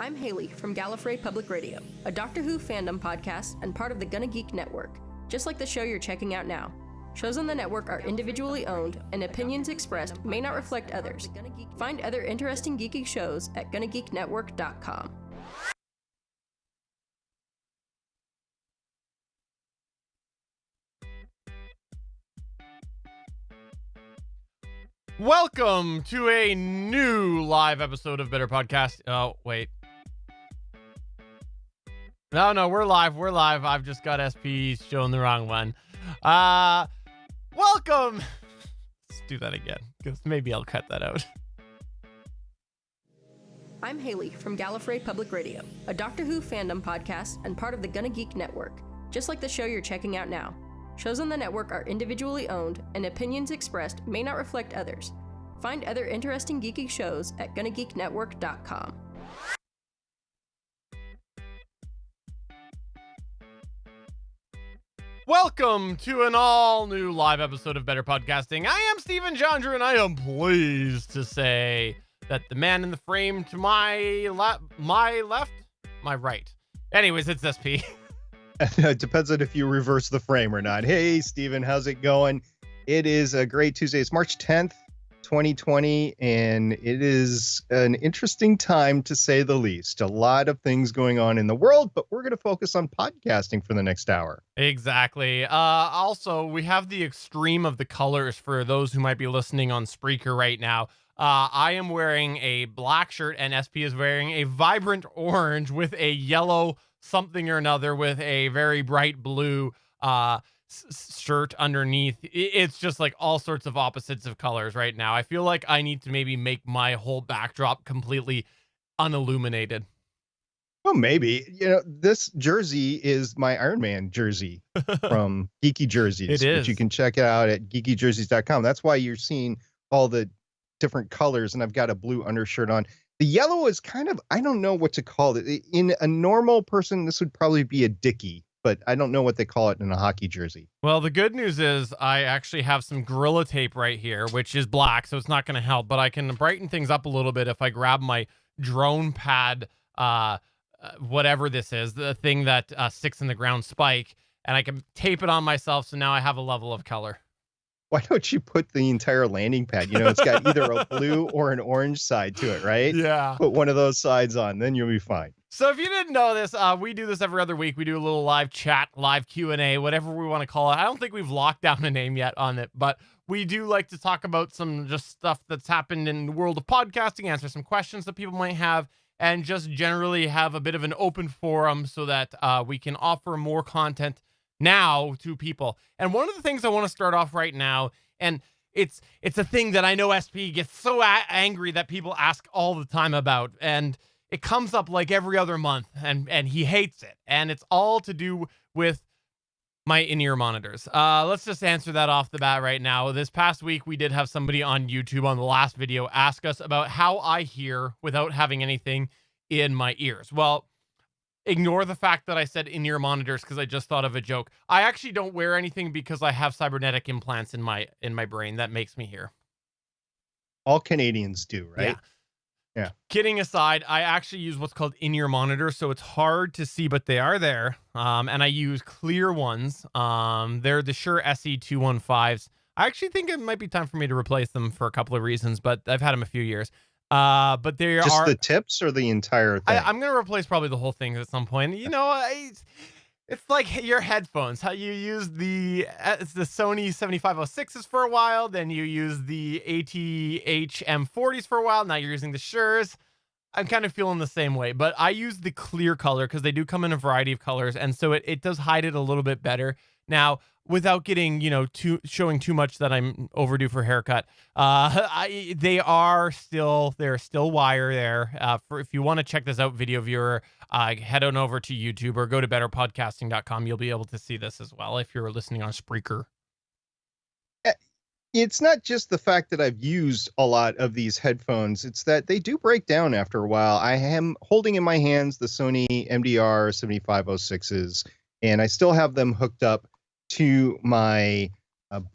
I'm Haley from Gallifrey Public Radio, a Doctor Who fandom podcast and part of the Gonna Geek Network, just like the show you're checking out now. Shows on the network are individually owned, and opinions expressed may not reflect others. Find other interesting geeky shows at GonnaGeekNetwork.com. Welcome to a new live episode of Better Podcast. Oh, wait. No, we're live. I've just got SP showing the wrong one. Welcome. Let's do that again, because maybe I'll cut that out. I'm Haley from Gallifrey Public Radio, a Doctor Who fandom podcast and part of the Gonna Geek Network, just like the show you're checking out now. Shows on the network are individually owned, and opinions expressed may not reflect others. Find other interesting geeky shows at GonnaGeekNetwork.com. Welcome to an all-new live episode of Better Podcasting. I am Stephen Jandrew, and I am pleased to say that the man in the frame to my right. Anyways, it's SP. It depends on if you reverse the frame or not. Hey, Steven, how's it going? It is a great Tuesday. It's March 10th, 2020, and it is an interesting time, to say the least. A lot of things going on in the world, but we're going to focus on podcasting for the next hour. Exactly. Also, we have the extreme of the colors for those who might be listening on Spreaker right now. I am wearing a black shirt, and SP is wearing a vibrant orange with a yellow something or another with a very bright blue shirt underneath. It's just like all sorts of opposites of colors right now. I feel like I need to maybe make my whole backdrop completely unilluminated. Well, maybe. This jersey is my Iron Man jersey from Geeky Jerseys. It is. Which you can check out at geekyjerseys.com. That's why you're seeing all the different colors, and I've got a blue undershirt on. The yellow is kind of, I don't know what to call it. In a normal person, this would probably be a Dickie, but I don't know what they call it in a hockey jersey. Well, the good news is I actually have some Gorilla Tape right here, which is black, so it's not going to help, but I can brighten things up a little bit if I grab my drone pad, whatever this is, the thing that sticks in the ground spike, and I can tape it on myself, so now I have a level of color. Why don't you put the entire landing pad? It's got either a blue or an orange side to it, right? Yeah. Put one of those sides on, then you'll be fine. So if you didn't know this, we do this every other week. We do a little live chat, live Q&A, whatever we want to call it. I don't think we've locked down a name yet on it, but we do like to talk about some just stuff that's happened in the world of podcasting, answer some questions that people might have, and just generally have a bit of an open forum so that we can offer more content now to people. And one of the things I want to start off right now, and it's a thing that I know SP gets so angry that people ask all the time about, and it comes up like every other month, and he hates it, and it's all to do with my in-ear monitors. Let's just answer that off the bat right now. This past week, we did have somebody on YouTube on the last video ask us about how I hear without having anything in my ears. Well, ignore the fact that I said in-ear monitors because I just thought of a joke. I actually don't wear anything because I have cybernetic implants in my brain that makes me hear. All Canadians do, right? Yeah. Kidding aside, I actually use what's called in-ear monitors, so it's hard to see, but they are there. And I use clear ones. They're the Shure SE215s. I actually think it might be time for me to replace them for a couple of reasons, but I've had them a few years. But they just are the tips or the entire thing. I'm gonna replace probably the whole thing at some point. It's like your headphones. How you use the Sony 7506s for a while, then you use the ATH M40s for a while. Now you're using the Shures. I'm kind of feeling the same way, but I use the clear color because they do come in a variety of colors, and so it does hide it a little bit better. Now, without getting, showing too much that I'm overdue for a haircut, they're still wire there. If you want to check this out, video viewer, head on over to YouTube or go to betterpodcasting.com. You'll be able to see this as well if you're listening on Spreaker. It's not just the fact that I've used a lot of these headphones. It's that they do break down after a while. I am holding in my hands the Sony MDR 7506s, and I still have them hooked up to my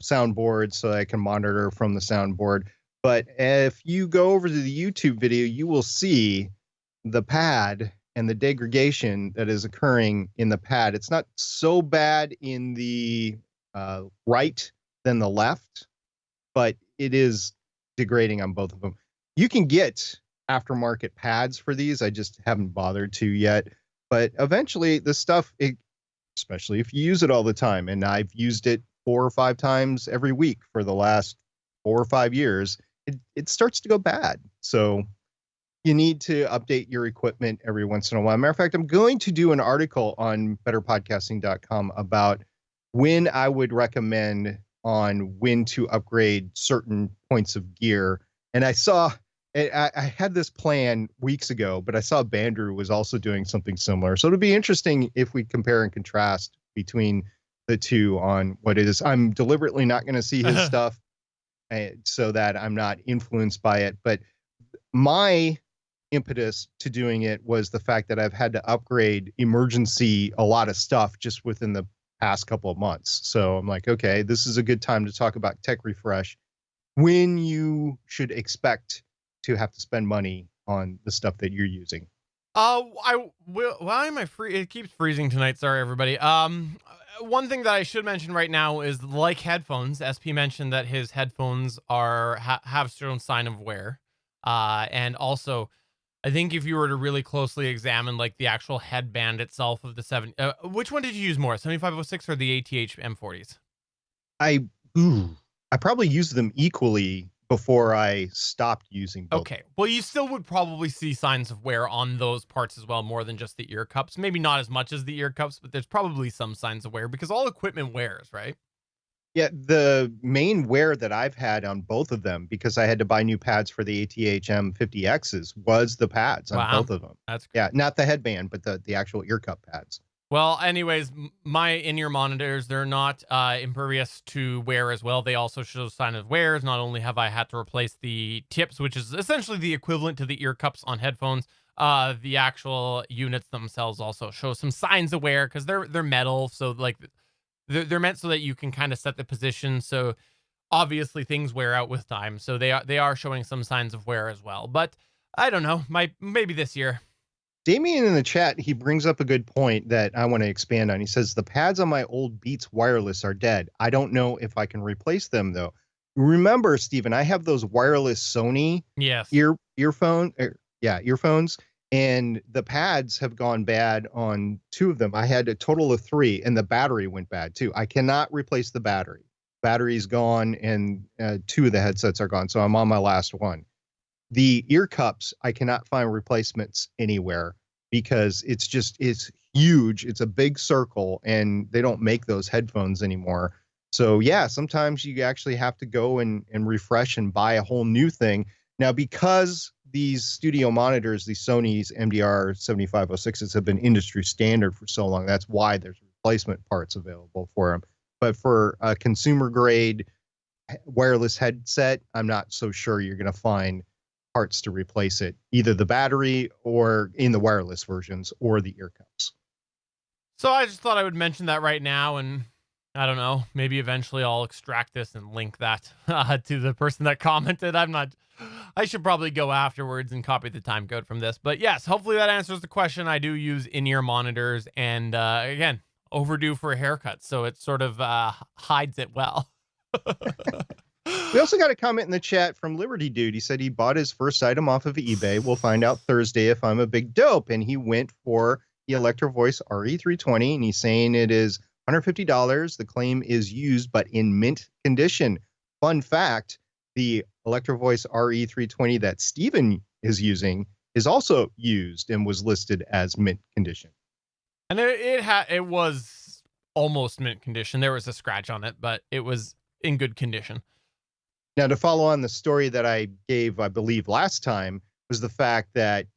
soundboard so I can monitor from the soundboard. But if you go over to the YouTube video, you will see the pad and the degradation that is occurring in the pad. It's not so bad in the right than the left, but it is degrading on both of them. You can get aftermarket pads for these. I just haven't bothered to yet. But eventually, the stuff, especially if you use it all the time, and I've used it 4 or 5 times every week for the last 4 or 5 years, it starts to go bad. So you need to update your equipment every once in a while. Matter of fact, I'm going to do an article on betterpodcasting.com about when I would recommend on when to upgrade certain points of gear. And I had this plan weeks ago, but I saw Bandrew was also doing something similar. So it'll be interesting if we compare and contrast between the two on what it is. I'm deliberately not going to see his stuff so that I'm not influenced by it. But my impetus to doing it was the fact that I've had to upgrade a lot of stuff just within the past couple of months. So I'm like, okay, this is a good time to talk about tech refresh, when you should expect to have to spend money on the stuff that you're using. Why am I free? It keeps freezing tonight. Sorry, everybody. One thing that I should mention right now is, like headphones, SP mentioned that his headphones have shown sign of wear. And also, I think if you were to really closely examine like the actual headband itself of the which one did you use more, 7506 or the ATH M40s? I probably used them equally before I stopped using both. Okay, well, you still would probably see signs of wear on those parts as well, more than just the ear cups. Maybe not as much as the ear cups, but there's probably some signs of wear because all equipment wears, right? Yeah, the main wear that I've had on both of them, because I had to buy new pads for the ATH M50Xs, was the pads on both of them. That's great. Yeah, not the headband, but the actual ear cup pads. Well, anyways, my in-ear monitors, they're not impervious to wear as well. They also show sign of wears. Not only have I had to replace the tips, which is essentially the equivalent to the ear cups on headphones, the actual units themselves also show some signs of wear because they're metal. So like they're meant so that you can kind of set the position. So obviously things wear out with time. So they are showing some signs of wear as well. But I don't know, maybe this year. Damien in the chat, he brings up a good point that I want to expand on. He says, the pads on my old Beats wireless are dead. I don't know if I can replace them, though. Remember, Stephen, I have those wireless Sony earphones, and the pads have gone bad on 2 of them. I had a total of 3, and the battery went bad, too. I cannot replace the battery. Battery's gone, and 2 of the headsets are gone, so I'm on my last one. The ear cups, I cannot find replacements anywhere because it's huge. It's a big circle and they don't make those headphones anymore. So yeah, sometimes you actually have to go and refresh and buy a whole new thing. Now, because these studio monitors, these Sony's MDR 7506s have been industry standard for so long, that's why there's replacement parts available for them. But for a consumer grade wireless headset, I'm not so sure you're going to find parts to replace it, either the battery or in the wireless versions or the ear cups. So I just thought I would mention that right now, and I don't know, maybe eventually I'll extract this and link that to the person that commented. I should probably go afterwards and copy the time code from this. But yes, hopefully that answers the question. I do use in-ear monitors, and again, overdue for a haircut, so it sort of hides it well. We also got a comment in the chat from Liberty Dude. He said he bought his first item off of eBay. We'll find out Thursday if I'm a big dope. And he went for the Electro Voice RE320, and he's saying it is $150. The claim is used, but in mint condition. Fun fact, the Electro Voice RE320 that Steven is using is also used and was listed as mint condition. And it was almost mint condition. There was a scratch on it, but it was in good condition. Now, to follow on the story that I gave, I believe, last time, was the fact that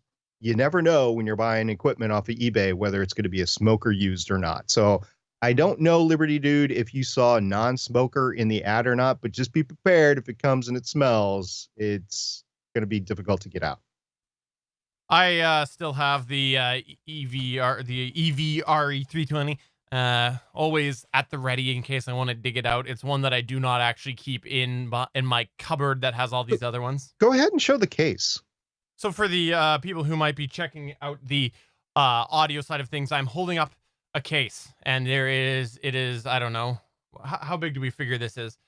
you never know when you're buying equipment off of eBay whether it's going to be a smoker used or not. So I don't know, Liberty Dude, if you saw a non-smoker in the ad or not, but just be prepared. If it comes and it smells, it's going to be difficult to get out. I still have the EVRE320. Always at the ready in case I want to dig it out. It's one that I do not actually keep in my cupboard that has all these other ones. Go ahead and show the case. So for the people who might be checking out the audio side of things, I'm holding up a case, and it is, I don't know, how big do we figure this is?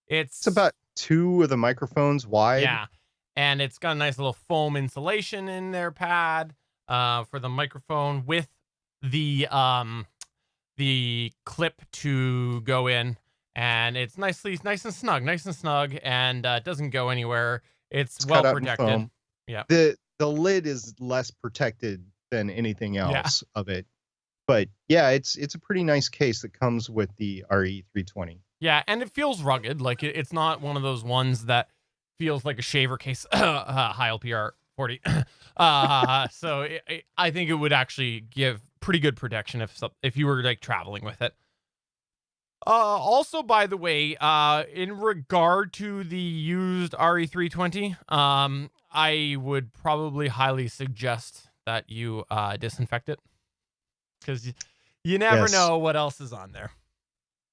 It's about 2 of the microphones wide. Yeah, and it's got a nice little foam insulation in their pad for the microphone with the clip to go in, and it's nice and snug, and it doesn't go anywhere. It's well protected. Yeah. The lid is less protected than anything else of it. But yeah, it's a pretty nice case that comes with the RE320. Yeah, and it feels rugged. Like it's not one of those ones that feels like a shaver case. High LPR 40. So I think it would actually give pretty good protection if you were like traveling with it. Also, by the way, in regard to the used RE320, I would probably highly suggest that you disinfect it, because you never know what else is on there.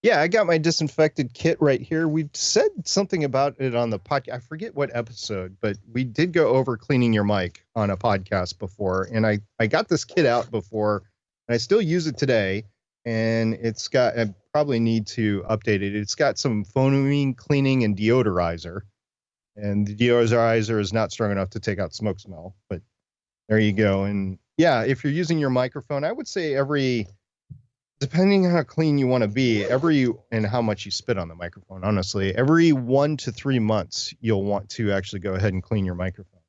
Yeah, I got my disinfected kit right here. We said something about it on the podcast. I forget what episode, but we did go over cleaning your mic on a podcast before. And I got this kit out before, and I still use it today. And it's got, I probably need to update it. It's got some foaming cleaning and deodorizer. And the deodorizer is not strong enough to take out smoke smell, but there you go. And yeah, if you're using your microphone, I would say depending on how clean you want to be, and how much you spit on the microphone, honestly, every 1 to 3 months, you'll want to actually go ahead and clean your microphone.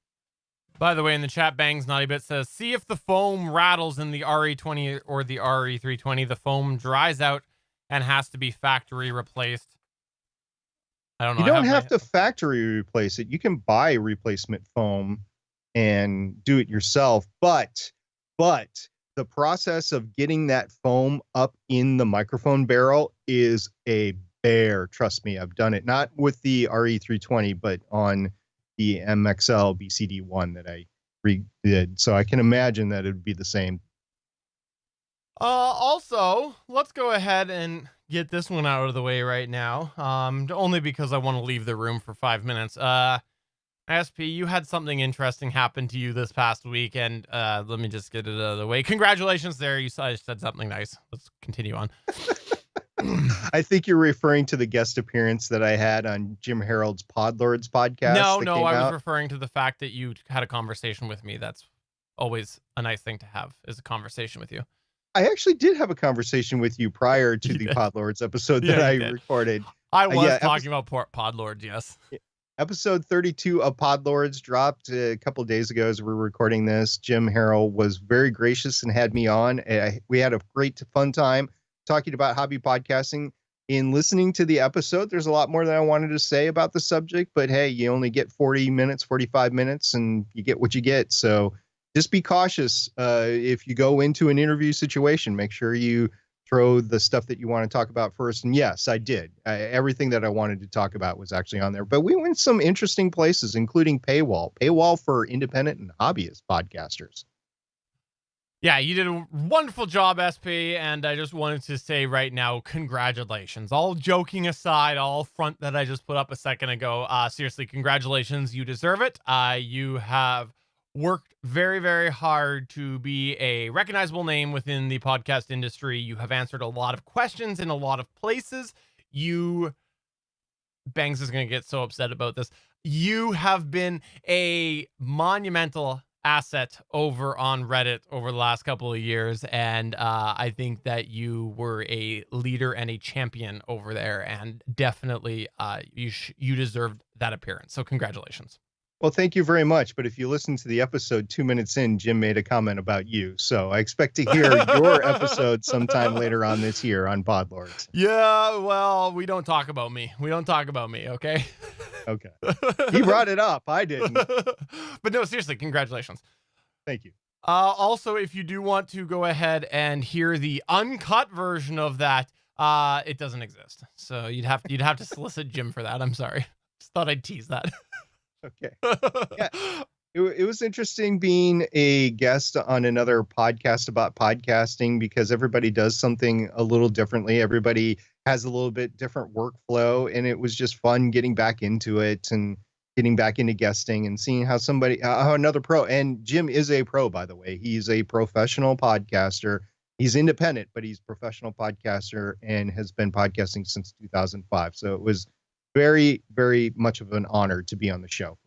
By the way, in the chat, Bangs Naughty Bit says, see if the foam rattles in the RE20 or the RE320. The foam dries out and has to be factory replaced. I don't know. You don't have to factory replace it. You can buy replacement foam and do it yourself. But the process of getting that foam up in the microphone barrel is a bear. Trust me, I've done it. Not with the RE320, but on the MXL BCD1 that I redid. So I can imagine that it'd be the same. Also, let's go ahead and get this one out of the way right now. Only because I want to leave the room for 5 minutes. SP, you had something interesting happen to you this past week, and let me just get it out of the way. Congratulations there. You said something nice. Let's continue on. I think you're referring to the guest appearance that I had on Jim Harold's Podlords podcast. No, I was referring to the fact that you had a conversation with me. That's always a nice thing to have, is a conversation with you. I actually did have a conversation with you prior to the Podlords episode that I recorded. I was talking about Podlords, yes. Episode 32 of Podlords dropped a couple of days ago as we were recording this. Jim Harold was very gracious and had me on. We had a great fun time talking about hobby podcasting. In listening to the episode, there's a lot more that I wanted to say about the subject, but hey, you only get 40 minutes, 45 minutes, and you get what you get. So just be cautious. If you go into an interview situation, make sure you throw the stuff that you want to talk about first. And yes, I did. Everything that I wanted to talk about was actually on there. But we went some interesting places, including paywall for independent and hobbyist podcasters. Yeah, you did a wonderful job, SP, and I just wanted to say right now, congratulations. All joking aside, all front that I just put up a second ago, seriously, congratulations. You deserve it. You have worked very, very hard to be a recognizable name within the podcast industry. You have answered a lot of questions in a lot of places. Bangs is going to get so upset about this. You have been a monumental asset over on Reddit over the last couple of years, and I think that you were a leader and a champion over there, and definitely you deserved that appearance. So congratulations. Well, thank you very much. But if you listen to the episode 2 minutes in, Jim made a comment about you. So I expect to hear your episode sometime later on this year on Podlords. Yeah, well, we don't talk about me. Okay? Okay. He brought it up. I didn't. But no, seriously, congratulations. Thank you. Also, if you do want to go ahead and hear the uncut version of that, it doesn't exist. So you'd have to solicit Jim for that. I'm sorry. Just thought I'd tease that. Okay. Yeah. It was interesting being a guest on another podcast about podcasting, because everybody does something a little differently. Everybody has a little bit different workflow, and it was just fun getting back into it. And getting back into guesting and seeing how how another pro, and Jim is a pro, by the way. He's a professional podcaster. He's independent, but he's a professional podcaster and has been podcasting since 2005. So it was very, very much of an honor to be on the show.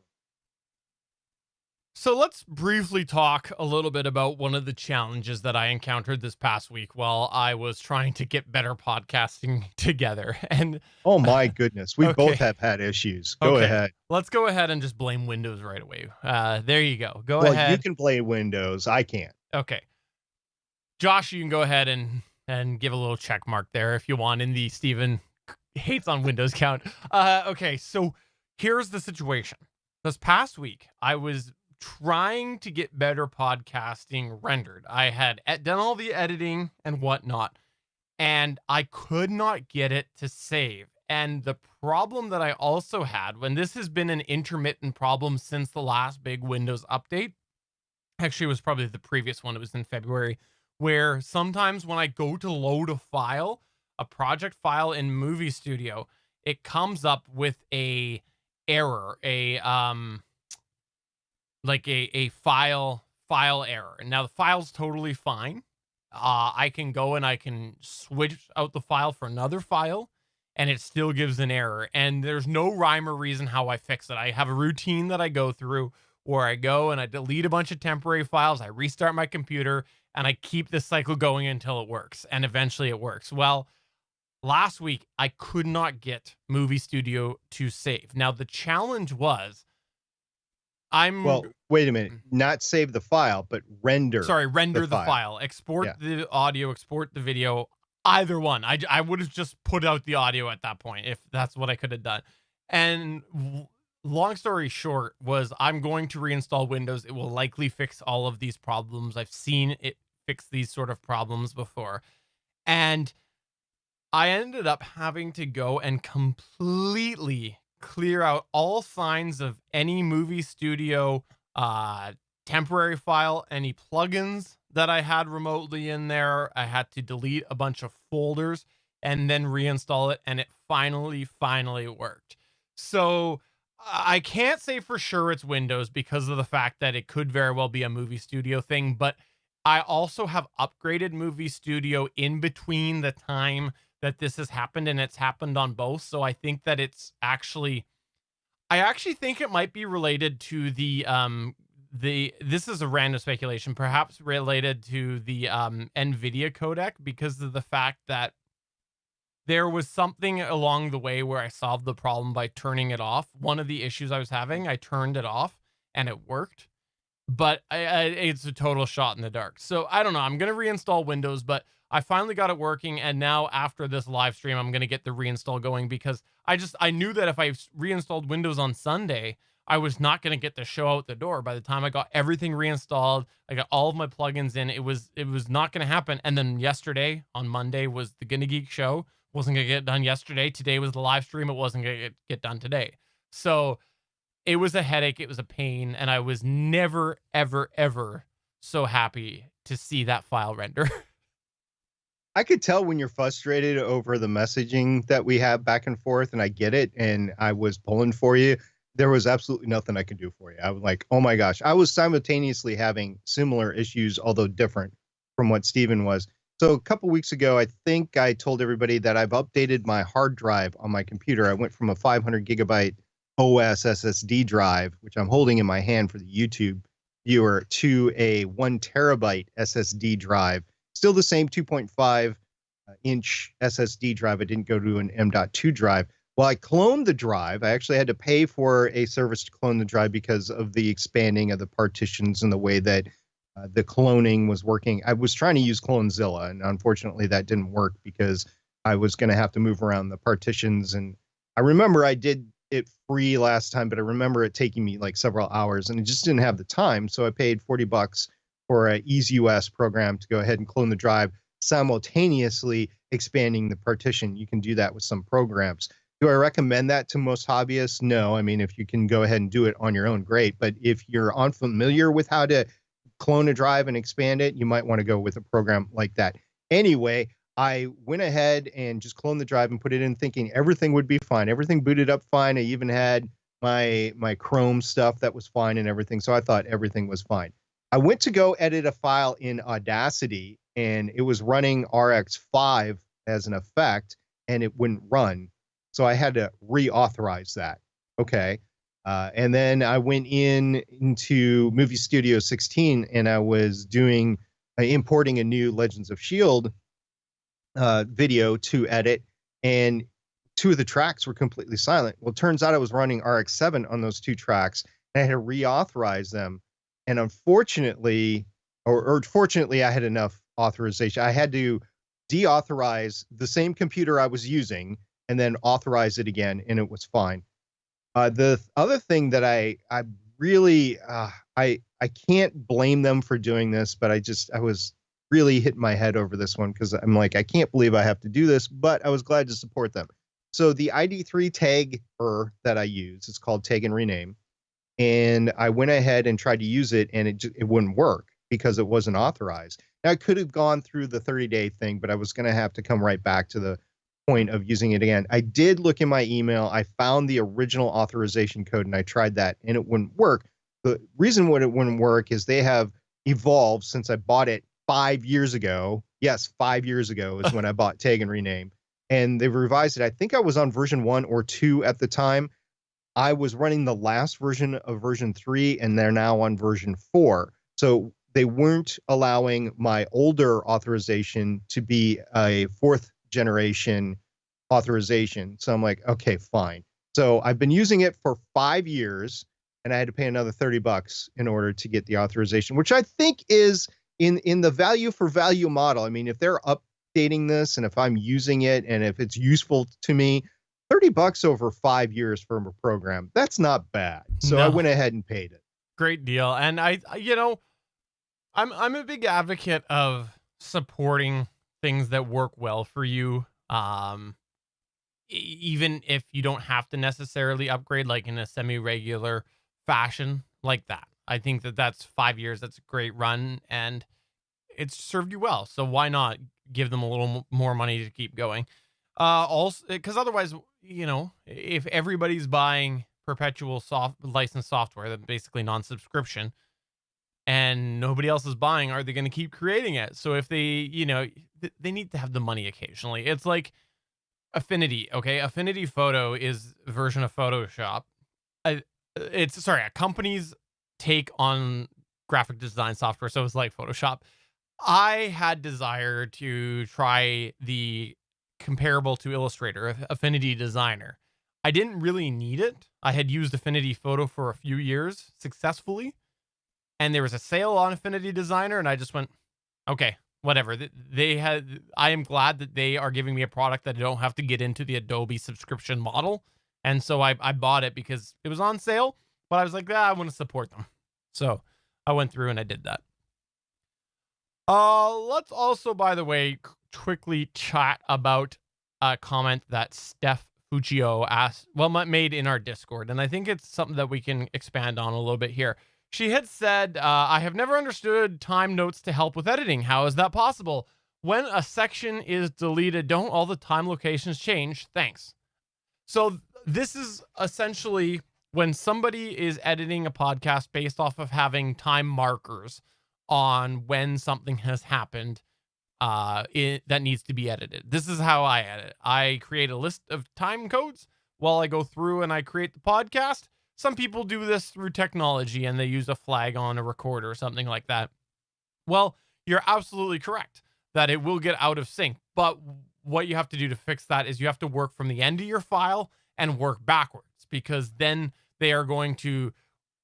So let's briefly talk a little bit about one of the challenges that I encountered this past week while I was trying to get better podcasting together. And oh my goodness, we okay. both have had issues. Go ahead. Let's go ahead and just blame Windows right away. There you go. Go well, ahead. You can blame Windows. I can't. Okay. Josh, you can go ahead and give a little check mark there if you want in the Steven hates on Windows count. Okay, so here's the situation. This past week, I was trying to get better podcasting rendered. I had done all the editing and whatnot, and I could not get it to save. And the problem that I also had, when this has been an intermittent problem since the last big Windows update, actually it was probably the previous one, it was in February, where sometimes when I go to load a file, a project file in Movie Studio, it comes up with a error, like a file error. Now the file's totally fine. I can go and I can switch out the file for another file and it still gives an error. And there's no rhyme or reason how I fix it. I have a routine that I go through where I go and I delete a bunch of temporary files. I restart my computer and I keep this cycle going until it works. And eventually it works. Well, last week I could not get Movie Studio to save. Now the challenge was well, wait a minute, not save the file, but render the file. Export the audio, export the video, either one. I would have just put out the audio at that point if that's what I could have done. And long story short was I'm going to reinstall Windows. It will likely fix all of these problems. I've seen it fix these sort of problems before. And I ended up having to go and completely clear out all signs of any Movie Studio temporary file, any plugins that I had remotely in there. I had to delete a bunch of folders and then reinstall it, and it finally worked. So I can't say for sure it's Windows because of the fact that it could very well be a Movie Studio thing, but I also have upgraded Movie Studio in between the time that this has happened, and it's happened on both. So I think that it's I actually think it might be related to this is a random speculation, perhaps related to the NVIDIA codec, because of the fact that there was something along the way where I solved the problem by turning it off. One of the issues I was having, I turned it off and it worked, but it's a total shot in the dark. So I don't know. I'm going to reinstall Windows, but I finally got it working. And now after this live stream, I'm going to get the reinstall going because I knew that if I reinstalled Windows on Sunday, I was not going to get the show out the door. By the time I got everything reinstalled, I got all of my plugins in, it was not going to happen. And then yesterday on Monday was the Gonna Geek show. Wasn't going to get done yesterday. Today was the live stream. It wasn't going to get done today. So it was a headache. It was a pain. And I was never, ever, ever so happy to see that file render. I could tell when you're frustrated over the messaging that we have back and forth, and I get it. And I was pulling for you. There was absolutely nothing I could do for you. I was like, oh my gosh. I was simultaneously having similar issues, although different from what Steven was. So a couple weeks ago, I think I told everybody that I've updated my hard drive on my computer. I went from a 500 gigabyte OS SSD drive, which I'm holding in my hand for the YouTube viewer, to a 1 terabyte SSD drive. Still the same 2.5 inch SSD drive. I didn't go to an M.2 drive. Well, I cloned the drive. I actually had to pay for a service to clone the drive because of the expanding of the partitions and the way that the cloning was working. I was trying to use Clonezilla, and unfortunately that didn't work because I was going to have to move around the partitions. And I remember I did it free last time, but I remember it taking me like several hours, and I just didn't have the time. So I paid $40 for a EaseUS program to go ahead and clone the drive, simultaneously expanding the partition. You can do that with some programs. Do I recommend that to most hobbyists? No. I mean, if you can go ahead and do it on your own, great. But if you're unfamiliar with how to clone a drive and expand it, you might want to go with a program like that. Anyway, I went ahead and just cloned the drive and put it in thinking everything would be fine. Everything booted up fine. I even had my Chrome stuff that was fine and everything. So I thought everything was fine. I went to go edit a file in Audacity, and it was running RX5 as an effect, and it wouldn't run. So I had to reauthorize that. Okay. And then I went into Movie Studio 16, and I was doing importing a new Legends of S.H.I.E.L.D. Video to edit, and two of the tracks were completely silent. Well, it turns out I was running RX7 on those two tracks, and I had to reauthorize them. And unfortunately, or fortunately, I had enough authorization. I had to deauthorize the same computer I was using and then authorize it again, and it was fine. The other thing that I really I can't blame them for doing this, but I was really hitting my head over this one because I'm like, I can't believe I have to do this, but I was glad to support them. So the ID3 tagger that I use, it's called Tag and Rename, and I went ahead and tried to use it, and it wouldn't work because it wasn't authorized. Now, I could have gone through the 30-day thing, but I was going to have to come right back to the point of using it again. I did look in my email. I found the original authorization code, and I tried that, and it wouldn't work. The reason why it wouldn't work is they have evolved since I bought it 5 years ago. Yes, 5 years ago is when I bought Tag and Rename, and they've revised it. I think I was on version 1 or 2 at the time. I was running the last version of version 3, and they're now on version 4. So they weren't allowing my older authorization to be a 4th generation authorization. So I'm like, okay, fine. So I've been using it for 5 years, and I had to pay another $30 in order to get the authorization, which I think is in the value for value model. I mean, if they're updating this and if I'm using it and if it's useful to me, $30 over 5 years for a program, that's not bad. So I went ahead and paid it. Great deal. And I'm a big advocate of supporting things that work well for you. Even if you don't have to necessarily upgrade, like in a semi-regular fashion like that. I think that's 5 years. That's a great run, and it's served you well. So why not give them a little more money to keep going? Also, because otherwise, if everybody's buying perpetual licensed software, that's basically non-subscription, and nobody else is buying, are they going to keep creating it? So if they, they need to have the money occasionally. It's like Affinity. Okay. Affinity Photo is a version of Photoshop. A company's take on graphic design software. So it's like Photoshop. I had desire to try the comparable to Illustrator, Affinity Designer. I didn't really need it. I had used Affinity Photo for a few years successfully, and there was a sale on Affinity Designer, and I just went, okay, whatever. I am glad that they are giving me a product that I don't have to get into the Adobe subscription model. And so I bought it because it was on sale, but I was like, I want to support them. So I went through and I did that. Let's also, by the way, quickly chat about a comment that Steph Fuccio made in our Discord. And I think it's something that we can expand on a little bit here. She had said, I have never understood time notes to help with editing. How is that possible? When a section is deleted, don't all the time locations change? Thanks. So this is essentially when somebody is editing a podcast based off of having time markers on when something has happened that needs to be edited. This is how I edit. I create a list of time codes while I go through and I create the podcast. Some people do this through technology and they use a flag on a recorder or something like that. Well, you're absolutely correct that it will get out of sync. But what you have to do to fix that is you have to work from the end of your file and work backwards, because then they are going to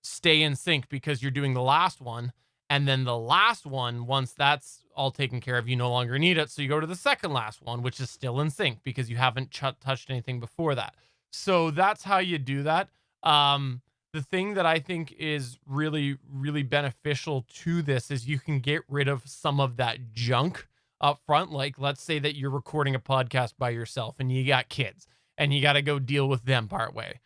stay in sync because you're doing the last one. And then the last one, once that's all taken care of, you no longer need it. So you go to the second last one, which is still in sync because you haven't touched anything before that. So that's how you do that. The thing that I think is really, really beneficial to this is you can get rid of some of that junk up front. Like, let's say that you're recording a podcast by yourself and you got kids and you got to go deal with them partway.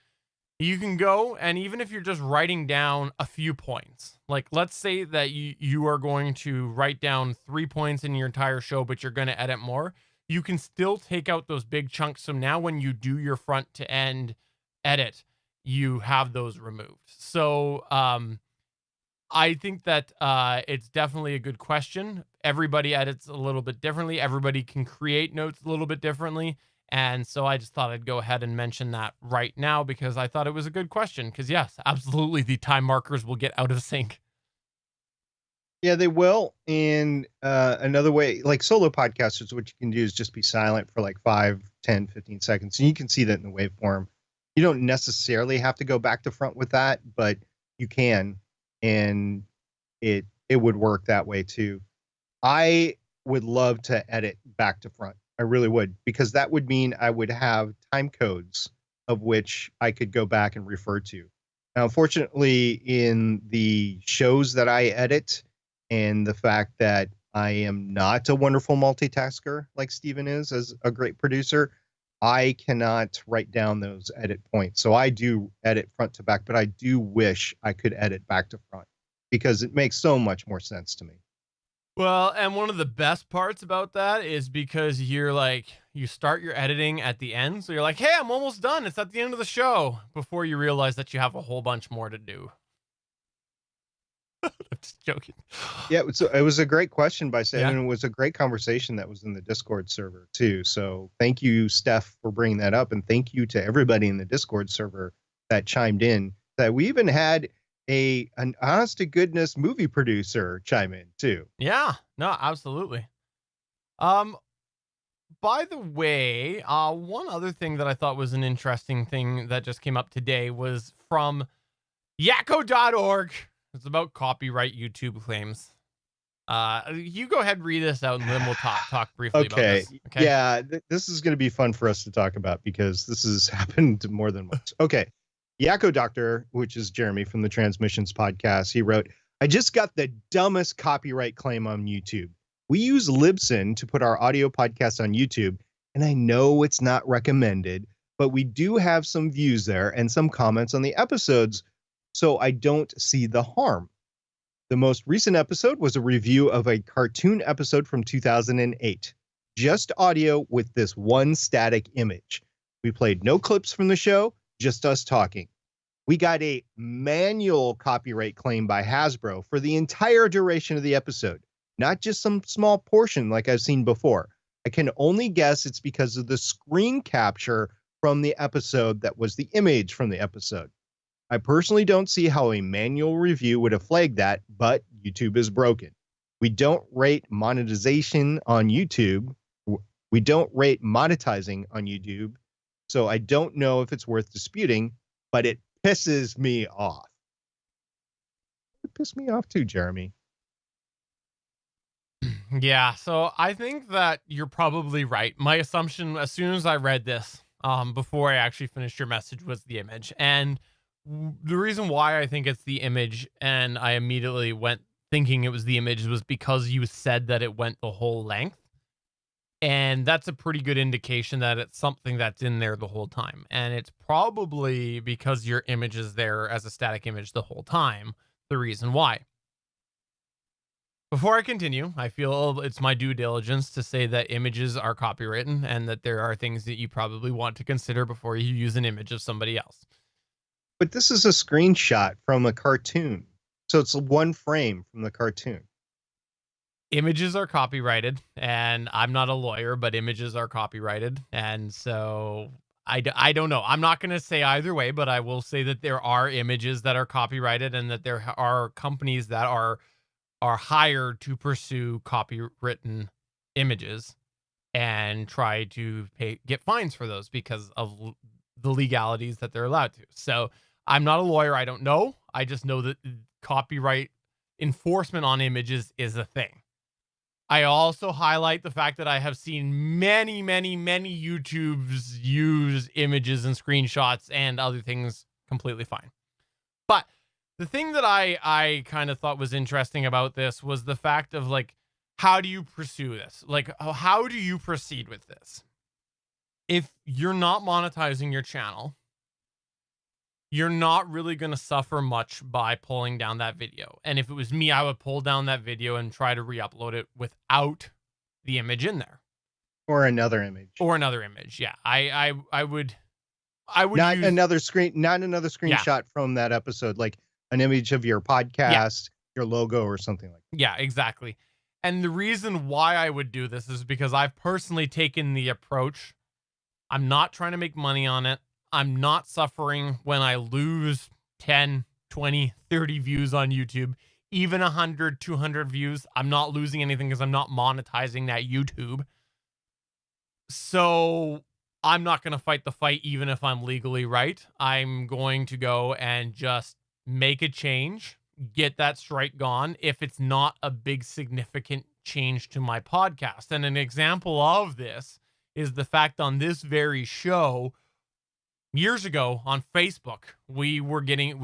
You can go, and even if you're just writing down a few points, like let's say that you are going to write down 3 points in your entire show, but you're going to edit more, you can still take out those big chunks. So now when you do your front to end edit, you have those removed. So I think that it's definitely a good question. Everybody edits a little bit differently. Everybody can create notes a little bit differently. And so I just thought I'd go ahead and mention that right now because I thought it was a good question. Because yes, absolutely, the time markers will get out of sync. Yeah, they will. And another way, like solo podcasters, what you can do is just be silent for like 5, 10, 15 seconds. And you can see that in the waveform. You don't necessarily have to go back to front with that, but you can. And it would work that way too. I would love to edit back to front. I really would, because that would mean I would have time codes of which I could go back and refer to. Now, unfortunately, in the shows that I edit, and the fact that I am not a wonderful multitasker like Steven is as a great producer, I cannot write down those edit points. So I do edit front to back, but I do wish I could edit back to front because it makes so much more sense to me. Well, and one of the best parts about that is because you're like, you start your editing at the end. So you're like, hey, I'm almost done. It's at the end of the show before you realize that you have a whole bunch more to do. I'm just joking. Yeah, it was a great question by saying, Yeah. and it was a great conversation that was in the Discord server too. So thank you, Steph, for bringing that up. And thank you to everybody in the Discord server that chimed in. That we even had an honest to goodness movie producer chime in too. Yeah, no, absolutely. By the way, one other thing that I thought was an interesting thing that just came up today was from yakko.org. It's about copyright YouTube claims. You go ahead and read this out and then we'll talk briefly about this. Okay. Yeah, this is going to be fun for us to talk about because this has happened more than once. Okay. Yakko Doctor, which is Jeremy from the Transmissions podcast, he wrote, I just got the dumbest copyright claim on YouTube. We use Libsyn to put our audio podcast on YouTube, and I know it's not recommended, but we do have some views there and some comments on the episodes, so I don't see the harm. The most recent episode was a review of a cartoon episode from 2008. Just audio with this one static image. We played no clips from the show, just us talking. We got a manual copyright claim by Hasbro for the entire duration of the episode, not just some small portion like I've seen before. I can only guess it's because of the screen capture from the episode that was the image from the episode. I personally don't see how a manual review would have flagged that, but YouTube is broken. We don't rate monetization on YouTube. We don't rate monetizing on YouTube. So I don't know if it's worth disputing, but it pisses me off. It pissed me off too, Jeremy. Yeah, so I think that you're probably right. My assumption as soon as I read this, before I actually finished your message, was the image. And the reason why I think it's the image and I immediately went thinking it was the image was because you said that it went the whole length. And that's a pretty good indication that it's something that's in there the whole time. And it's probably because your image is there as a static image the whole time, the reason why. Before I continue, I feel it's my due diligence to say that images are copywritten and that there are things that you probably want to consider before you use an image of somebody else. But this is a screenshot from a cartoon. So it's one frame from the cartoon. Images are copyrighted, and I'm not a lawyer, but images are copyrighted. And so I don't know. I'm not going to say either way, but I will say that there are images that are copyrighted and that there are companies that are hired to pursue copywritten images and try to get fines for those because of the legalities that they're allowed to. So I'm not a lawyer. I don't know. I just know that copyright enforcement on images is a thing. I also highlight the fact that I have seen many YouTubes use images and screenshots and other things completely fine. But the thing that I kind of thought was interesting about this was the fact of like, how do you pursue this? Like, how do you proceed with this? If you're not monetizing your channel, you're not really going to suffer much by pulling down that video. And if it was me, I would pull down that video and try to re-upload it without the image in there. Or another image. Or another image, yeah. I would I would Not use another Yeah. screenshot from that episode, like an image of your podcast, your logo, or something like that. Yeah, exactly. And the reason why I would do this is because I've personally taken the approach. I'm not trying to make money on it. I'm not suffering when I lose 10, 20, 30 views on YouTube, even 100, 200 views. I'm not losing anything because I'm not monetizing that YouTube. So I'm not going to fight the fight, even if I'm legally right. I'm going to go and just make a change, get that strike gone if it's not a big significant change to my podcast. And an example of this is the fact on this very show years ago on Facebook, we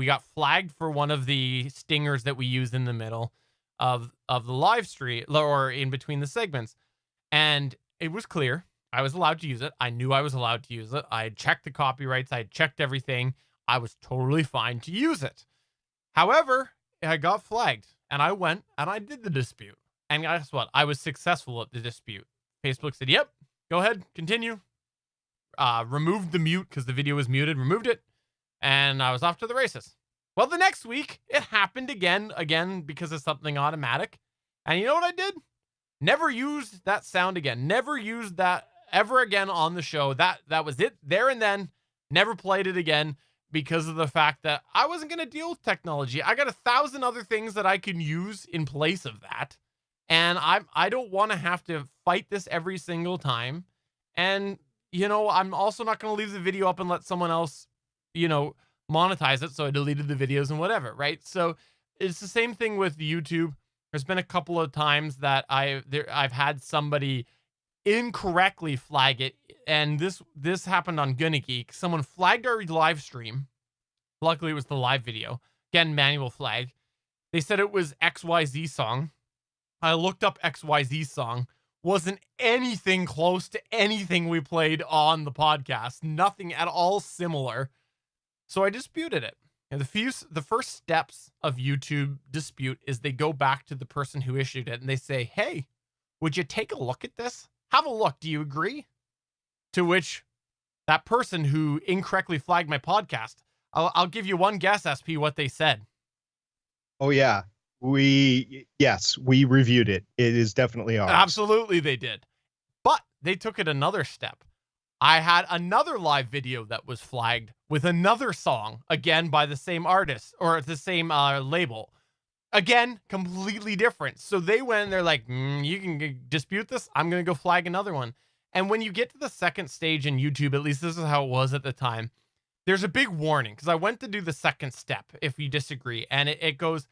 got flagged for one of the stingers that we used in the middle of the live stream or in between the segments. And it was clear I was allowed to use it. I knew I was allowed to use it. I had checked the copyrights. I had checked everything. I was totally fine to use it. However, I got flagged and I went and I did the dispute. And guess what? I was successful at the dispute. Facebook said, yep, go ahead, continue. Removed the mute because the video was muted, removed it. And I was off to the races. Well, the next week it happened again because of something automatic. And you know what I did? Never used that sound again. Never used that ever again on the show. That was it there and then. Never played it again because of the fact that I wasn't going to deal with technology. I got 1,000 other things that I can use in place of that. And I don't want to have to fight this every single time. And, I'm also not going to leave the video up and let someone else, monetize it. So I deleted the videos and whatever, right? So it's the same thing with YouTube. There's been a couple of times that I've had somebody incorrectly flag it, and this happened on Gonna Geek. Someone flagged our live stream. Luckily, it was the live video. Again, manual flag. They said it was XYZ song. I looked up XYZ song. Wasn't anything close to anything we played on the podcast. Nothing at all similar. So I disputed it. And the first steps of YouTube dispute is they go back to the person who issued it and they say, hey, would you take a look at this? Have a look. Do you agree? To which that person who incorrectly flagged my podcast, I'll give you one guess, SP, what they said. Oh, yeah. We reviewed it. It is definitely ours. Absolutely, they did. But they took it another step. I had another live video that was flagged with another song, again, by the same artist or the same label. Again, completely different. So they went and they're like, you can dispute this. I'm going to go flag another one. And when you get to the second stage in YouTube, at least this is how it was at the time, there's a big warning because I went to do the second step if you disagree. And it goes,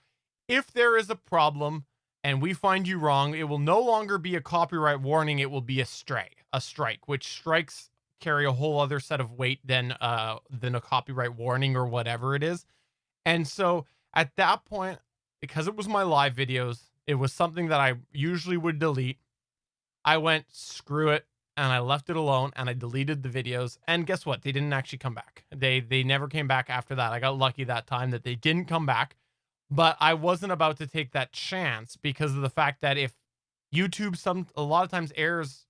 if there is a problem and we find you wrong, it will no longer be a copyright warning. It will be a strike, which strikes carry a whole other set of weight than a copyright warning or whatever it is. And so at that point, because it was my live videos, it was something that I usually would delete. I went, screw it, and I left it alone, and I deleted the videos. And guess what? They didn't actually come back. They never came back after that. I got lucky that time that they didn't come back. But I wasn't about to take that chance because of the fact that if YouTube a lot of times errs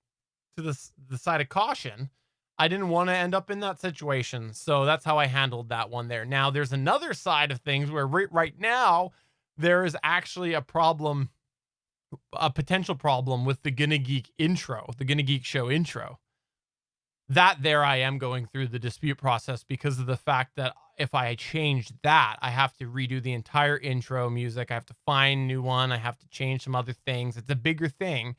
to the side of caution, I didn't want to end up in that situation. So that's how I handled that one there. Now, there's another side of things where right now, there is actually a potential problem with the Gonna Geek intro, the Gonna Geek show intro. That there I am going through the dispute process because of the fact that if I change that, I have to redo the entire intro music. I have to find a new one. I have to change some other things. It's a bigger thing.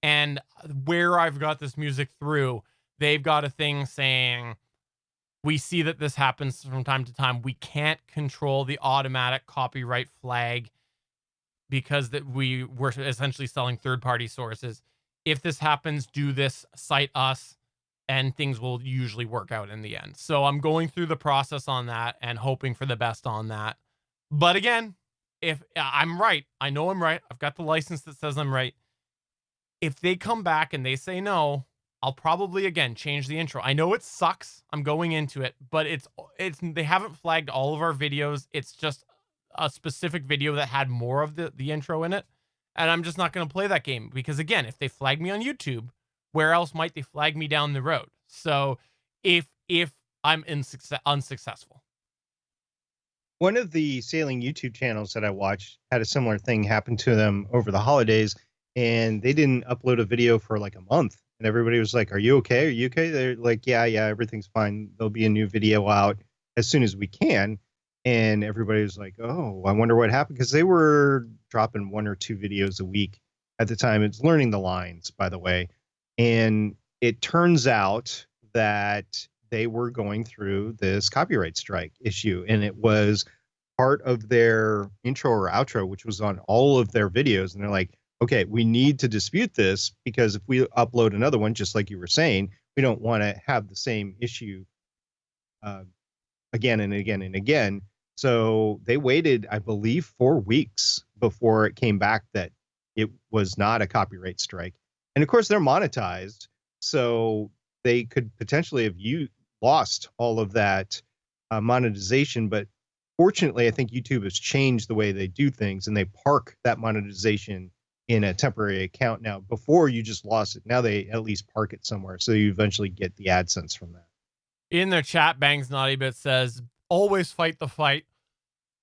And where I've got this music through, they've got a thing saying, we see that this happens from time to time. We can't control the automatic copyright flag because that we're essentially selling third-party sources. If this happens, do this, cite us, and things will usually work out in the end. So I'm going through the process on that and hoping for the best on that. But again, if I'm right, I know I'm right. I've got the license that says I'm right. If they come back and they say no, I'll probably, again, change the intro. I know it sucks. I'm going into it, but they haven't flagged all of our videos. It's just a specific video that had more of the intro in it. And I'm just not going to play that game because, again, if they flag me on YouTube, where else might they flag me down the road? So if I'm unsuccessful. One of the sailing YouTube channels that I watched had a similar thing happen to them over the holidays, and they didn't upload a video for like a month. And everybody was like, "Are you okay? Are you okay?" They're like, "Yeah, everything's fine. There'll be a new video out as soon as we can." And everybody was like, "Oh, I wonder what happened," because they were dropping 1 or 2 videos a week at the time. It's learning the lines, by the way. And it turns out that they were going through this copyright strike issue, and it was part of their intro or outro, which was on all of their videos. And they're like, okay, we need to dispute this, because if we upload another one, just like you were saying, we don't want to have the same issue again and again and again. So they waited, I believe, 4 weeks before it came back that it was not a copyright strike. And of course, they're monetized, so they could potentially have lost all of that monetization. But fortunately, I think YouTube has changed the way they do things, and they park that monetization in a temporary account now. Before, you just lost it. Now they at least park it somewhere, so you eventually get the AdSense from that. In their chat, Bangs Naughty Bit says, always fight the fight.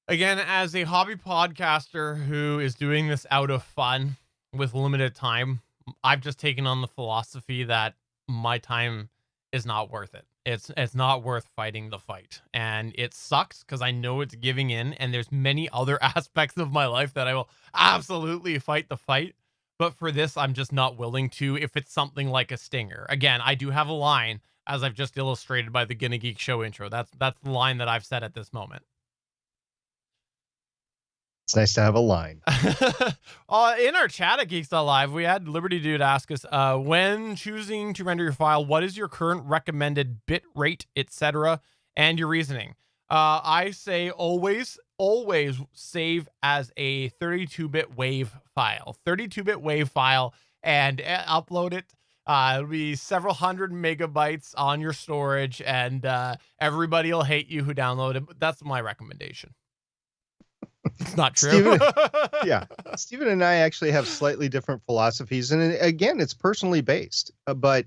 Again, as a hobby podcaster who is doing this out of fun with limited time, I've just taken on the philosophy that my time is not worth it. It's not worth fighting the fight. And it sucks because I know it's giving in, and there's many other aspects of my life that I will absolutely fight the fight. But for this, I'm just not willing to, if it's something like a stinger. Again, I do have a line, as I've just illustrated by the Gonna Geek Show intro. That's the line that I've said at this moment. It's nice to have a line. In our chat at Geeks.live, we had Liberty Dude ask us, when choosing to render your file, what is your current recommended bit rate, etc., and your reasoning? I say always save as a 32-bit WAV file. 32-bit WAV file, and upload it. It'll be several hundred megabytes on your storage, and everybody will hate you who download it. But that's my recommendation. It's not true. Steven and I actually have slightly different philosophies, and again, it's personally based. But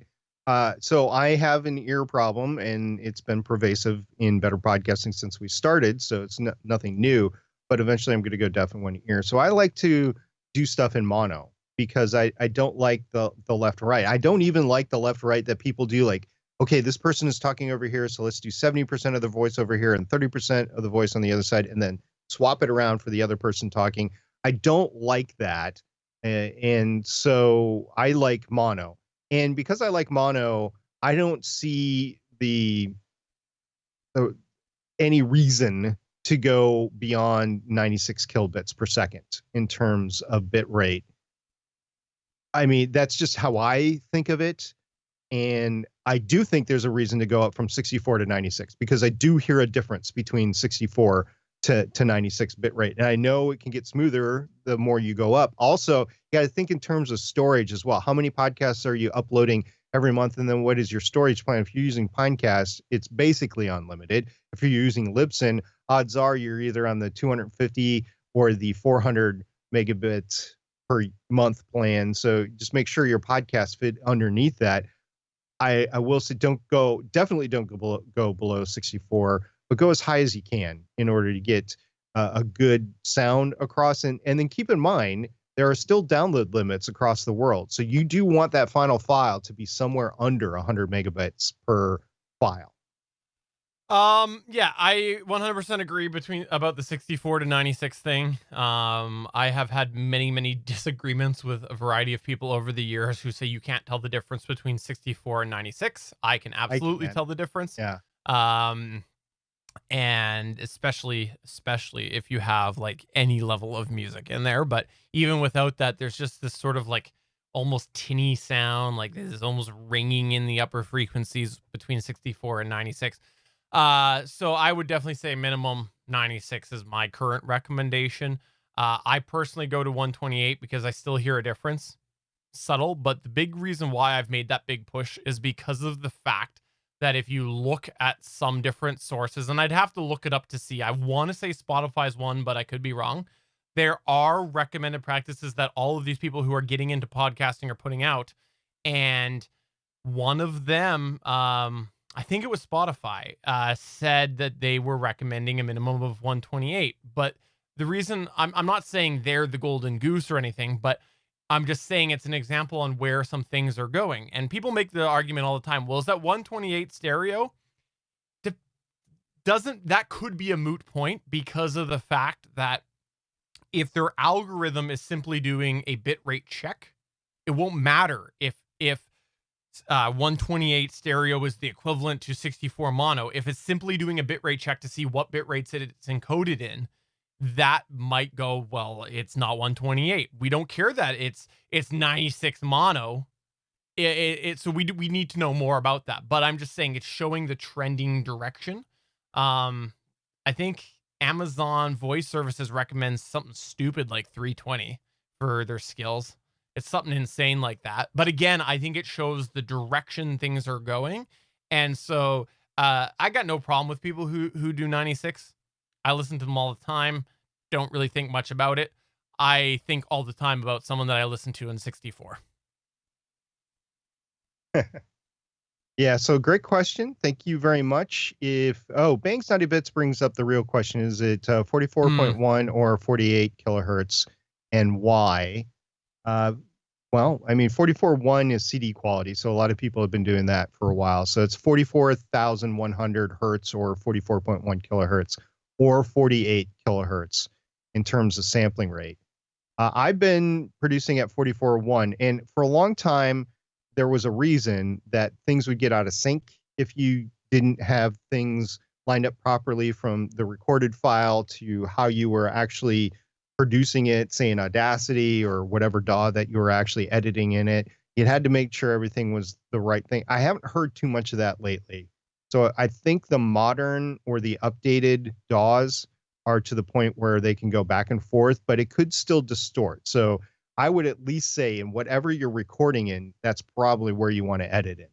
so I have an ear problem, and it's been pervasive in Better Podcasting since we started. So it's nothing new. But eventually, I'm going to go deaf in one ear. So I like to do stuff in mono, because I don't like the left right. I don't even like the left right that people do. Like, okay, this person is talking over here, so let's do 70% of the voice over here and 30% of the voice on the other side, and then swap it around for the other person talking. I don't like that. And so I like mono. And because I like mono, I don't see any reason to go beyond 96 kilobits per second in terms of bit rate. I mean, that's just how I think of it. And I do think there's a reason to go up from 64 to 96, because I do hear a difference between 64 to 96 bit rate. And I know it can get smoother the more you go up. Also, you got to think in terms of storage as well. How many podcasts are you uploading every month? And then what is your storage plan? If you're using Pinecast, it's basically unlimited. If you're using Libsyn, odds are you're either on the 250 or the 400 megabits per month plan. So just make sure your podcast fit underneath that. I will say definitely don't go below 64, but go as high as you can in order to get a good sound across. And then keep in mind, there are still download limits across the world. So you do want that final file to be somewhere under 100 megabytes per file. Yeah, I 100% agree about the 64 to 96 thing. I have had many disagreements with a variety of people over the years who say you can't tell the difference between 64 and 96. I can absolutely tell the difference. Yeah. And especially if you have like any level of music in there, but even without that, there's just this sort of like almost tinny sound, like this is almost ringing in the upper frequencies between 64 and 96. So I would definitely say minimum 96 is my current recommendation. I personally go to 128 because I still hear a difference. Subtle, but the big reason why I've made that big push is because of the fact that if you look at some different sources, and I'd have to look it up to see, I want to say Spotify's one, but I could be wrong. There are recommended practices that all of these people who are getting into podcasting are putting out. And one of them, I think it was Spotify, said that they were recommending a minimum of 128. But the reason I'm not saying they're the golden goose or anything, but I'm just saying it's an example on where some things are going. And people make the argument all the time. Well, is that 128 stereo? Doesn't that could be a moot point because of the fact that if their algorithm is simply doing a bitrate check, it won't matter if 128 stereo is the equivalent to 64 mono. If it's simply doing a bitrate check to see what bit rates it's encoded in, that might go, well, it's not 128. We don't care that it's 96 mono. So we need to know more about that. But I'm just saying it's showing the trending direction. I think Amazon Voice Services recommends something stupid like 320 for their skills. It's something insane like that. But again, I think it shows the direction things are going. And so I got no problem with people who do 96. I listen to them all the time. Don't really think much about it. I think all the time about someone that I listen to in 64. Yeah, so great question. Thank you very much. Bangs 90 bits brings up the real question. Is it 44.1 or 48 kilohertz, and why? Well, I mean, 44.1 is CD quality, so a lot of people have been doing that for a while. So it's 44,100 hertz or 44.1 kilohertz or 48 kilohertz in terms of sampling rate. I've been producing at 44.1, and for a long time, there was a reason that things would get out of sync if you didn't have things lined up properly from the recorded file to how you were actually producing it, say in Audacity or whatever DAW that you were actually editing in it. You had to make sure everything was the right thing. I haven't heard too much of that lately. So I think the modern or the updated DAWs are to the point where they can go back and forth, but it could still distort. So I would at least say in whatever you're recording in, that's probably where you want to edit in.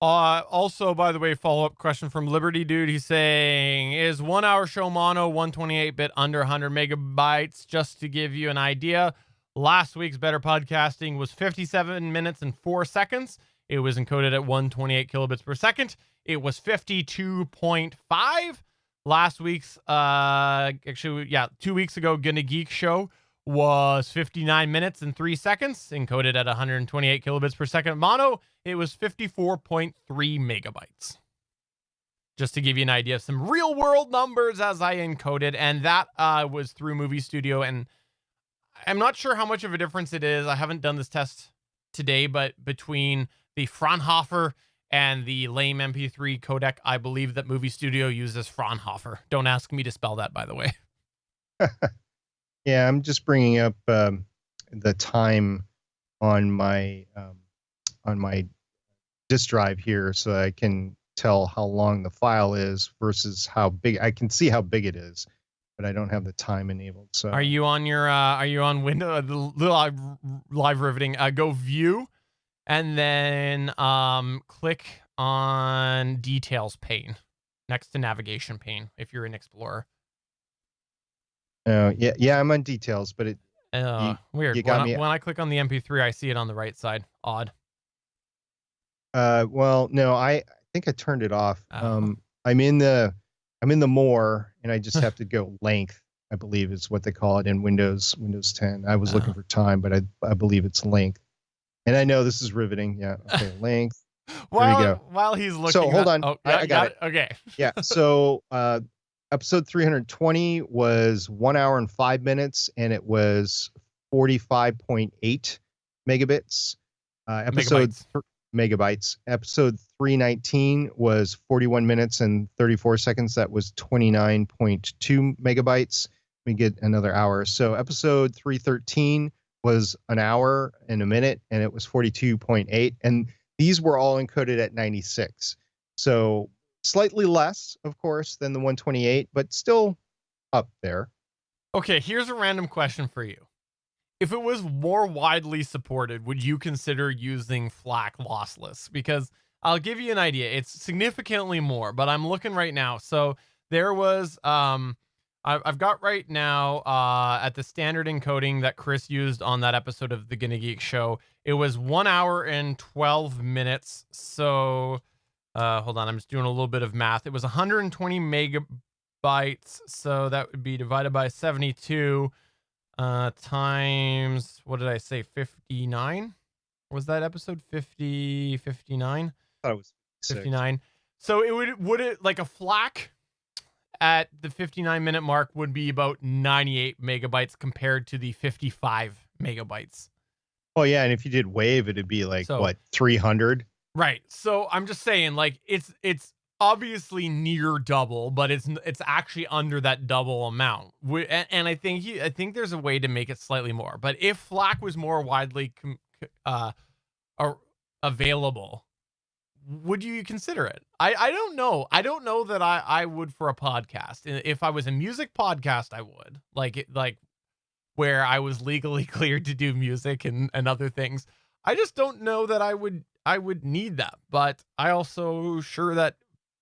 Also, by the way, follow-up question from Liberty Dude. He's saying, is 1 hour show mono 128-bit under 100 megabytes? Just to give you an idea, last week's Better Podcasting was 57 minutes and 4 seconds. It was encoded at 128 kilobits per second. It was 52.5. Last week's, 2 weeks ago, Gonna Geek Show was 59 minutes and 3 seconds, encoded at 128 kilobits per second mono. It was 54.3 megabytes. Just to give you an idea of some real world numbers as I encoded, and that was through Movie Studio, and I'm not sure how much of a difference it is. I haven't done this test today, but between the Fraunhofer and the lame MP3 codec, I believe that Movie Studio uses Fraunhofer. Don't ask me to spell that, by the way. Yeah, I'm just bringing up the time on my disk drive here so I can tell how long the file is versus how big. I can see how big it is, but I don't have the time enabled. So are you on your window, the live riveting? Go view and then click on details pane next to navigation pane if you're in Explorer. Yeah, I'm on details, but weird. You got me. When I click on the MP3, I see it on the right side. Odd. Well, no, I think I turned it off. I'm in the more, and I just have to go length, I believe is what they call it in Windows 10. I was looking for time, but I believe it's length. And I know this is riveting. Yeah. Okay. Length. There we go. While he's looking. So hold on. Oh, yeah, I got it. Okay. Yeah. So, episode 320 was 1 hour and 5 minutes, and it was 45.8 megabits. Megabytes. Episode 319 was 41 minutes and 34 seconds. That was 29.2 megabytes. We get another hour. So episode 313 was an hour and a minute, and it was 42.8. And these were all encoded at 96. So slightly less, of course, than the 128, but still up there. Okay, here's a random question for you. If it was more widely supported, would you consider using FLAC lossless? Because I'll give you an idea. It's significantly more, but I'm looking right now. So there was, I've got right now at the standard encoding that Chris used on that episode of the Gonna Geek Show, it was 1 hour and 12 minutes. So Hold on, I'm just doing a little bit of math. It was 120 megabytes, so that would be divided by 72 times, what did I say, 59? Was that episode 50, 59? I thought it was 59. So it would it like a FLAC at the 59-minute mark would be about 98 megabytes compared to the 55 megabytes. Oh yeah, and if you did wave, it'd be like So- what, 300? Right. So I'm just saying, like, it's obviously near double, but it's actually under that double amount. And I think there's a way to make it slightly more. But if FLAC was more widely available, would you consider it? I don't know. I don't know that I would for a podcast. If I was a music podcast, I would like where I was legally cleared to do music and other things. I just don't know that I would need that. But I also sure that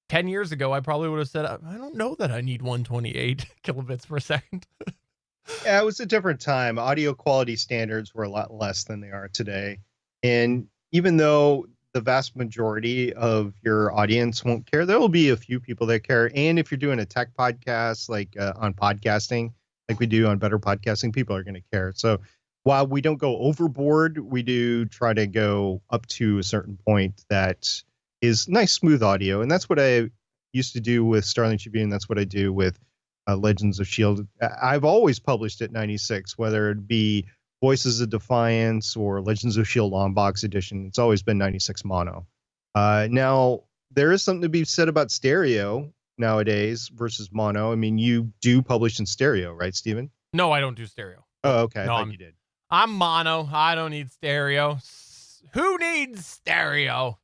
10 years ago, I probably would have said, I don't know that I need 128 kilobits per second. Yeah, it was a different time. Audio quality standards were a lot less than they are today. And even though the vast majority of your audience won't care, there will be a few people that care. And if you're doing a tech podcast, like on podcasting, like we do on Better Podcasting, people are going to care. So while we don't go overboard, we do try to go up to a certain point that is nice, smooth audio. And that's what I used to do with Starling Tribune. That's what I do with Legends of S.H.I.E.L.D. I've always published at 96, whether it be Voices of Defiance or Legends of S.H.I.E.L.D. Long Box Edition. It's always been 96 mono. Now, there is something to be said about stereo nowadays versus mono. I mean, you do publish in stereo, right, Steven? No, I don't do stereo. Oh, okay. No, I thought you did. I'm mono. I don't need stereo. Who needs stereo?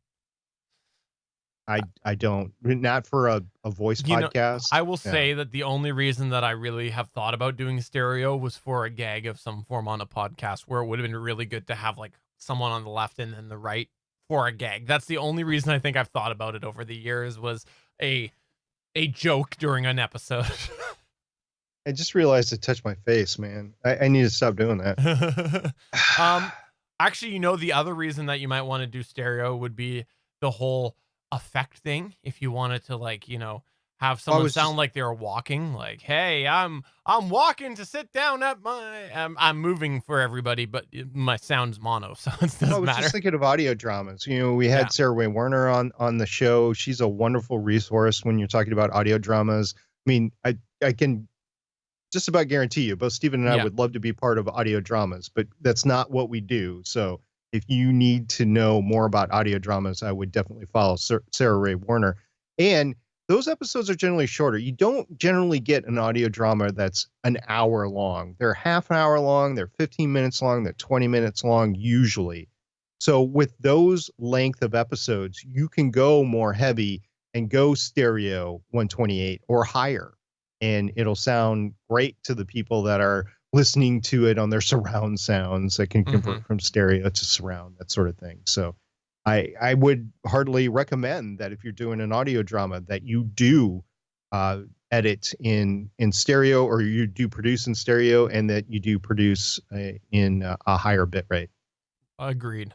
I don't. Not for a voice podcast. I will say that the only reason that I really have thought about doing stereo was for a gag of some form on a podcast where it would have been really good to have like someone on the left and then the right for a gag. That's the only reason I think I've thought about it over the years, was a joke during an episode. I just realized it touched my face, man. I need to stop doing that. Actually, the other reason that you might want to do stereo would be the whole effect thing. If you wanted to, like, have someone sound like they're walking, like, hey, I'm walking to sit down at my, I'm moving for everybody, but my sound's mono, so it doesn't I was matter. just thinking of audio dramas. We had Sarah Ray Warner on the show. She's a wonderful resource when you're talking about audio dramas. I mean, I can just about guarantee you, both Steven and I would love to be part of audio dramas, but that's not what we do. So if you need to know more about audio dramas, I would definitely follow Sarah Ray Warner. And those episodes are generally shorter. You don't generally get an audio drama that's an hour long. They're half an hour long. They're 15 minutes long. They're 20 minutes long, usually. So with those length of episodes, you can go more heavy and go stereo 128 or higher. And it'll sound great to the people that are listening to it on their surround sounds that can convert from stereo to surround, that sort of thing. So I would heartily recommend that if you're doing an audio drama that you do edit in stereo, or you do produce in stereo, and that you do produce in a higher bit rate. Agreed.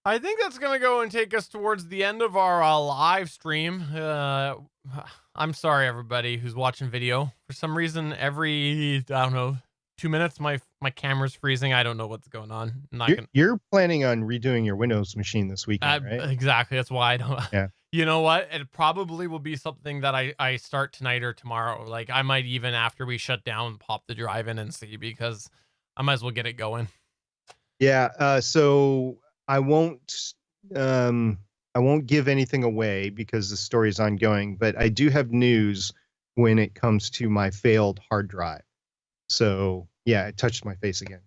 I think that's going to go and take us towards the end of our live stream. I'm sorry, everybody who's watching video. For some reason, every, 2 minutes, my camera's freezing. I don't know what's going on. You're planning on redoing your Windows machine this weekend, right? Exactly. That's why I don't. Yeah. You know what? It probably will be something that I start tonight or tomorrow. Like, I might even, after we shut down, pop the drive in and see, because I might as well get it going. Yeah. So I won't give anything away because the story is ongoing, but I do have news when it comes to my failed hard drive. So yeah, it touched my face again.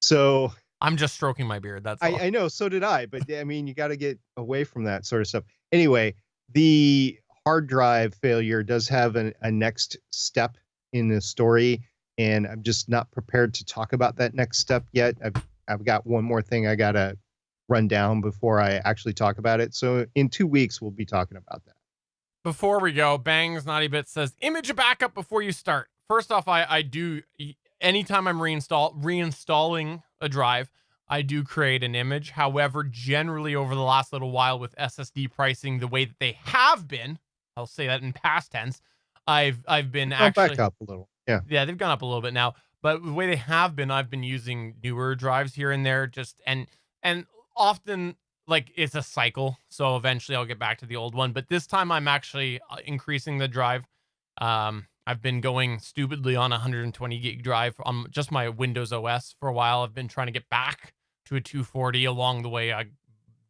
So I'm just stroking my beard. That's all. I know. So did I, but I mean, you got to get away from that sort of stuff. Anyway, the hard drive failure does have a next step in the story, and I'm just not prepared to talk about that next step yet. I've got one more thing I got to run down before I actually talk about it. So in 2 weeks, we'll be talking about that. Before we go, Bangs Naughty Bit says, image a backup before you start. First off, I do, anytime I'm reinstalling a drive, I do create an image. However, generally over the last little while with SSD pricing the way that they have been, I'll say that in past tense, I've been Come back actually, up a little. Yeah. yeah, they've gone up a little bit now, but the way they have been, I've been using newer drives here and there, just and often like it's a cycle. So eventually I'll get back to the old one, but this time I'm actually increasing the drive. I've been going stupidly on a 120 gig drive on just my Windows OS for a while. I've been trying to get back to a 240 along the way. I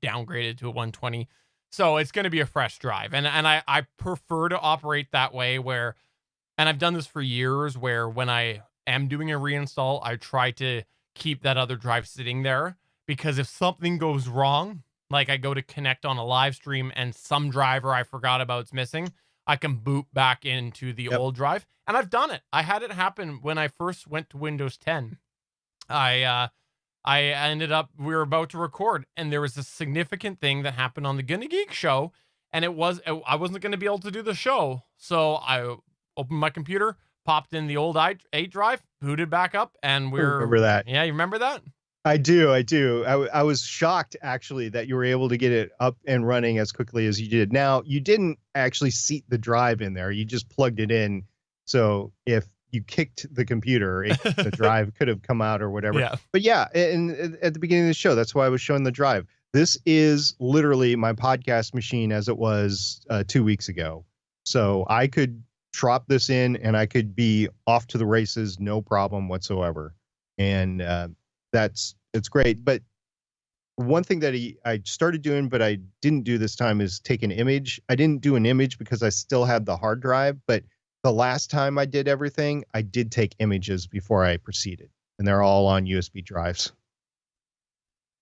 downgraded to a 120. So it's going to be a fresh drive. And I prefer to operate that way where, and I've done this for years, where when I am doing a reinstall, I try to keep that other drive sitting there, because if something goes wrong, like I go to connect on a live stream and some driver I forgot about's missing, I can boot back into the old drive. And I've done it. I had it happen when I first went to Windows 10. I ended up, we were about to record, and there was a significant thing that happened on the Gonna Geek show, and I wasn't going to be able to do the show. So I opened my computer, popped in the old 8 drive, booted back up, and I remember that. Yeah, you remember that? I do. I was shocked actually that you were able to get it up and running as quickly as you did. Now, you didn't actually seat the drive in there. You just plugged it in. So if you kicked the computer, the drive could have come out or whatever. Yeah. But yeah, and at the beginning of the show, that's why I was showing the drive. This is literally my podcast machine as it was 2 weeks ago. So I could drop this in and I could be off to the races, no problem whatsoever. And it's great. But one thing that I started doing, but I didn't do this time, is take an image. I didn't do an image because I still had the hard drive, but the last time I did everything, I did take images before I proceeded, and they're all on USB drives.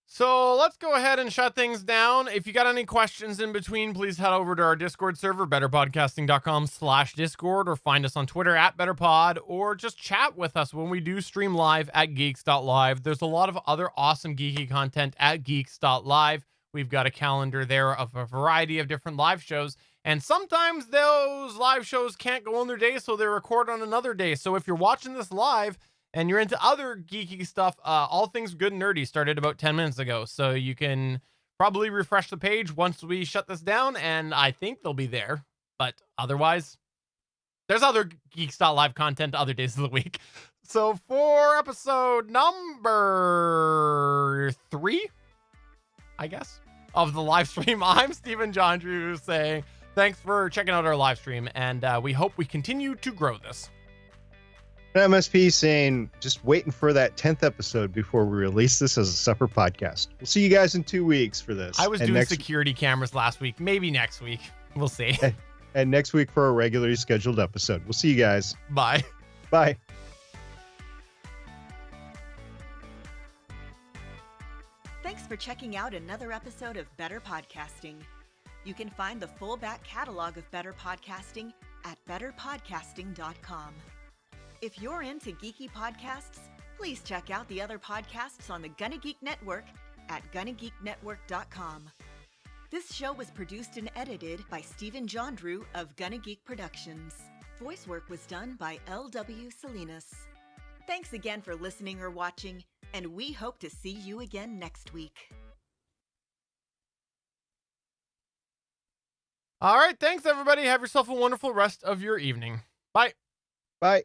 So let's go ahead and shut things down. If you got any questions in between, please head over to our Discord server, betterpodcasting.com/Discord, or find us on Twitter at BetterPod, or just chat with us when we do stream live at geeks.live. There's a lot of other awesome geeky content at geeks.live. We've got a calendar there of a variety of different live shows, and sometimes those live shows can't go on their day, so they record on another day. So if you're watching this live and you're into other geeky stuff, All Things Good and Nerdy started about 10 minutes ago. So you can probably refresh the page once we shut this down, and I think they'll be there. But otherwise, there's other Geeks.live content other days of the week. So for episode number 3, I guess, of the live stream, I'm Stephen John Drew saying thanks for checking out our live stream, and we hope we continue to grow this. MSP saying, just waiting for that 10th episode before we release this as a separate podcast. We'll see you guys in 2 weeks for this. I was doing security cameras last week. Maybe next week. We'll see. And next week for a regularly scheduled episode. We'll see you guys. Bye. Bye. Thanks for checking out another episode of Better Podcasting. You can find the full back catalog of Better Podcasting at betterpodcasting.com. If you're into geeky podcasts, please check out the other podcasts on the Gonna Geek Network at GonnaGeekNetwork.com. This show was produced and edited by Stephen John Drew of Gonna Geek Productions. Voice work was done by L.W. Salinas. Thanks again for listening or watching, and we hope to see you again next week. All right. Thanks, everybody. Have yourself a wonderful rest of your evening. Bye. Bye.